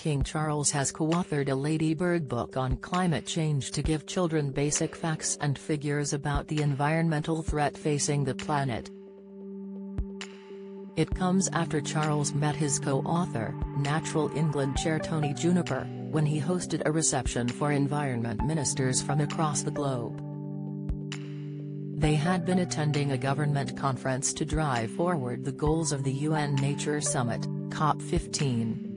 King Charles has co-authored a Ladybird book on climate change to give children basic facts and figures about the environmental threat facing the planet. It comes after Charles met his co-author, Natural England chair Tony Juniper, when he hosted a reception for environment ministers from across the globe. They had been attending a government conference to drive forward the goals of the UN Nature Summit, COP15.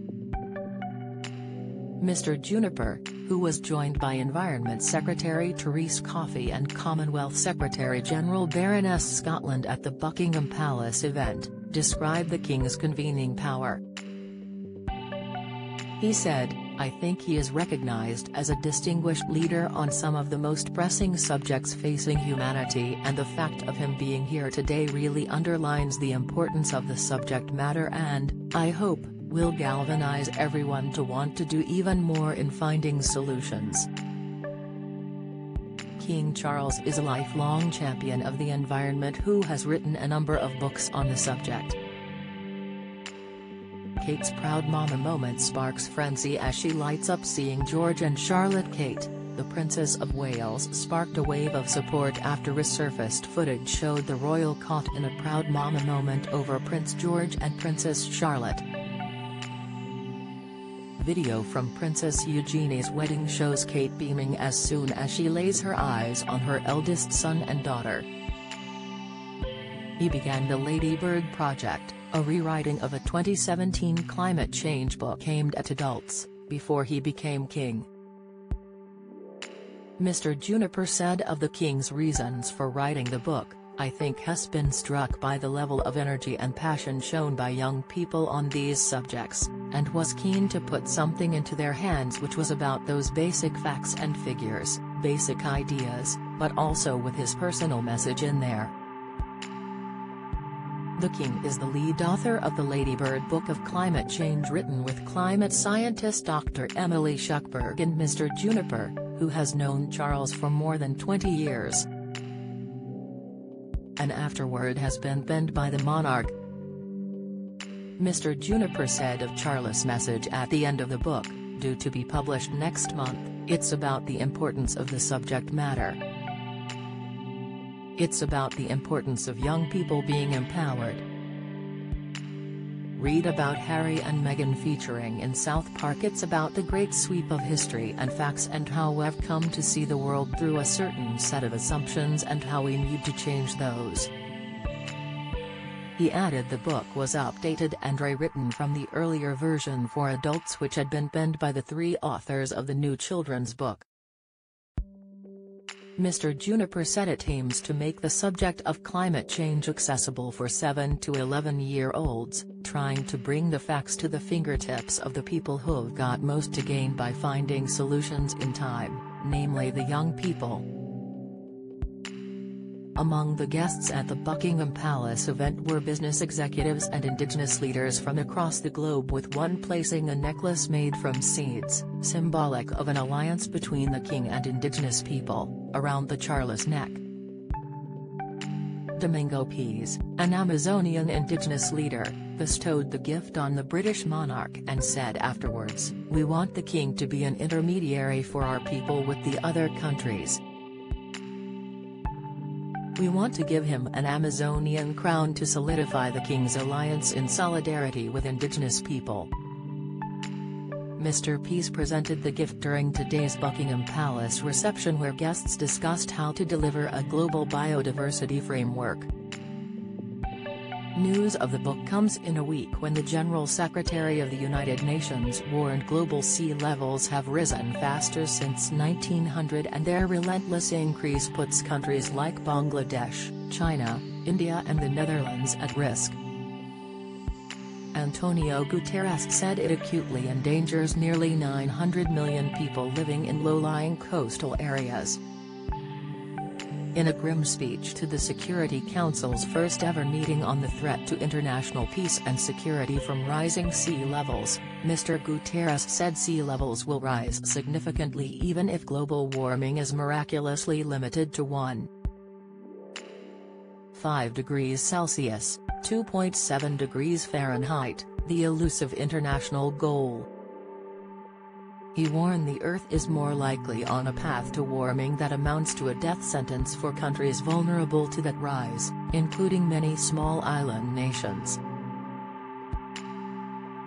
Mr. Juniper, who was joined by Environment Secretary Therese Coffey and Commonwealth Secretary-General Baroness Scotland at the Buckingham Palace event, described the King's convening power. He said, "I think he is recognized as a distinguished leader on some of the most pressing subjects facing humanity, and the fact of him being here today really underlines the importance of the subject matter and, I hope, will galvanize everyone to want to do even more in finding solutions." King Charles is a lifelong champion of the environment who has written a number of books on the subject. Kate's proud mama moment sparks frenzy as she lights up seeing George and Charlotte. Kate, the Princess of Wales, sparked a wave of support after resurfaced footage showed the royal caught in a proud mama moment over Prince George and Princess Charlotte. Video from Princess Eugenie's wedding shows Kate beaming as soon as she lays her eyes on her eldest son and daughter. He began the Ladybird project, a rewriting of a 2017 climate change book aimed at adults, before he became king. Mr. Juniper said of the King's reasons for writing the book, "I think has been struck by the level of energy and passion shown by young people on these subjects, and was keen to put something into their hands which was about those basic facts and figures, basic ideas, but also with his personal message in there." The King is the lead author of the Ladybird Book of Climate Change, written with climate scientist Dr. Emily Schuckberg and Mr. Juniper, who has known Charles for more than 20 years. And afterward has been penned by the monarch. Mr. Juniper said of Charles' message at the end of the book, due to be published next month, "It's about the importance of the subject matter. It's about the importance of young people being empowered." Read about Harry and Meghan featuring in South Park. It's about the great sweep of history and facts and how we've come to see the world through a certain set of assumptions and how we need to change those. He added the book was updated and rewritten from the earlier version for adults which had been penned by the three authors of the new children's book. Mr. Juniper said it aims to make the subject of climate change accessible for 7 to 11-year-olds, trying to bring the facts to the fingertips of the people who've got most to gain by finding solutions in time, namely the young people. Among the guests at the Buckingham Palace event were business executives and Indigenous leaders from across the globe, with one placing a necklace made from seeds, symbolic of an alliance between the King and Indigenous people, around the Charles' neck. Domingo Pease, an Amazonian Indigenous leader, bestowed the gift on the British monarch and said afterwards, "We want the King to be an intermediary for our people with the other countries. We want to give him an Amazonian crown to solidify the King's alliance in solidarity with Indigenous people." Mr. Pease presented the gift during today's Buckingham Palace reception, where guests discussed how to deliver a global biodiversity framework. News of the book comes in a week when the General Secretary of the United Nations warned global sea levels have risen faster since 1900 and their relentless increase puts countries like Bangladesh, China, India and the Netherlands at risk. Antonio Guterres said it acutely endangers nearly 900 million people living in low-lying coastal areas. In a grim speech to the Security Council's first-ever meeting on the threat to international peace and security from rising sea levels, Mr. Guterres said sea levels will rise significantly even if global warming is miraculously limited to 1.5 degrees Celsius, 2.7 degrees Fahrenheit, the elusive international goal. He warned the Earth is more likely on a path to warming that amounts to a death sentence for countries vulnerable to that rise, including many small island nations.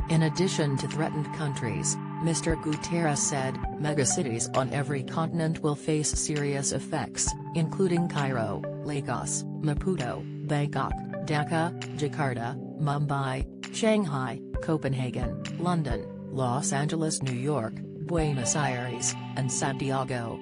In addition to threatened countries, Mr. Guterres said, megacities on every continent will face serious effects, including Cairo, Lagos, Maputo, Bangkok, Dhaka, Jakarta, Mumbai, Shanghai, Copenhagen, London, Los Angeles, New York, Buenos Aires, and Santiago.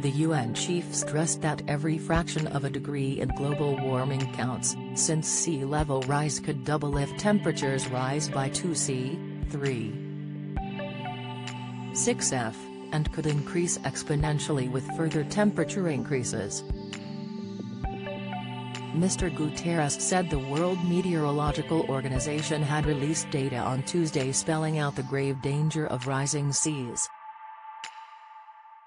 The UN chief stressed that every fraction of a degree in global warming counts, since sea level rise could double if temperatures rise by 2°C, 3.6°F, and could increase exponentially with further temperature increases. Mr. Guterres said the World Meteorological Organization had released data on Tuesday spelling out the grave danger of rising seas.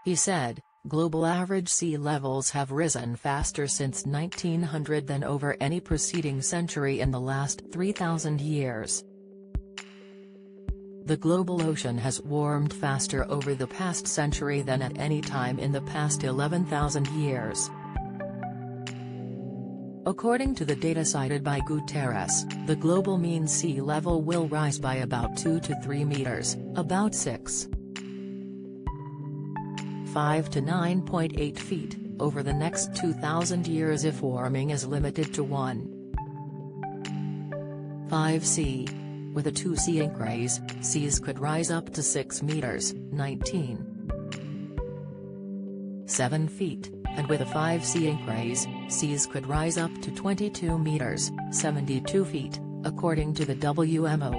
He said, global average sea levels have risen faster since 1900 than over any preceding century in the last 3,000 years. The global ocean has warmed faster over the past century than at any time in the past 11,000 years. According to the data cited by Guterres, the global mean sea level will rise by about 2 to 3 meters, about 6.5 to 9.8 feet, over the next 2,000 years if warming is limited to 1.5°C. With a 2°C increase, seas could rise up to 6 meters, 19.7 feet. And with a 5°C increase, seas could rise up to 22 meters, 72 feet, according to the WMO.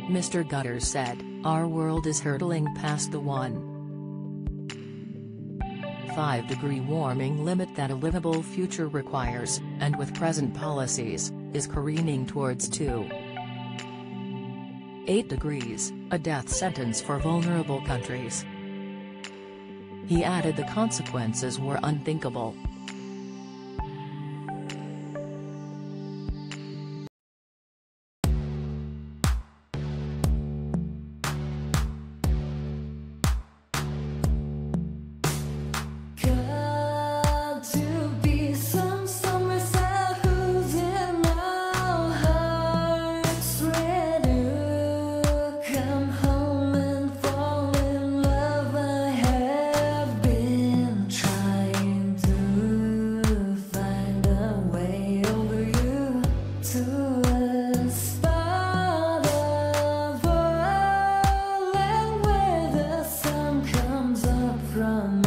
Mr. Guterres said, our world is hurtling past the 1.5-degree warming limit that a livable future requires, and with present policies, is careening towards 2.8 degrees, a death sentence for vulnerable countries. He added the consequences were unthinkable. From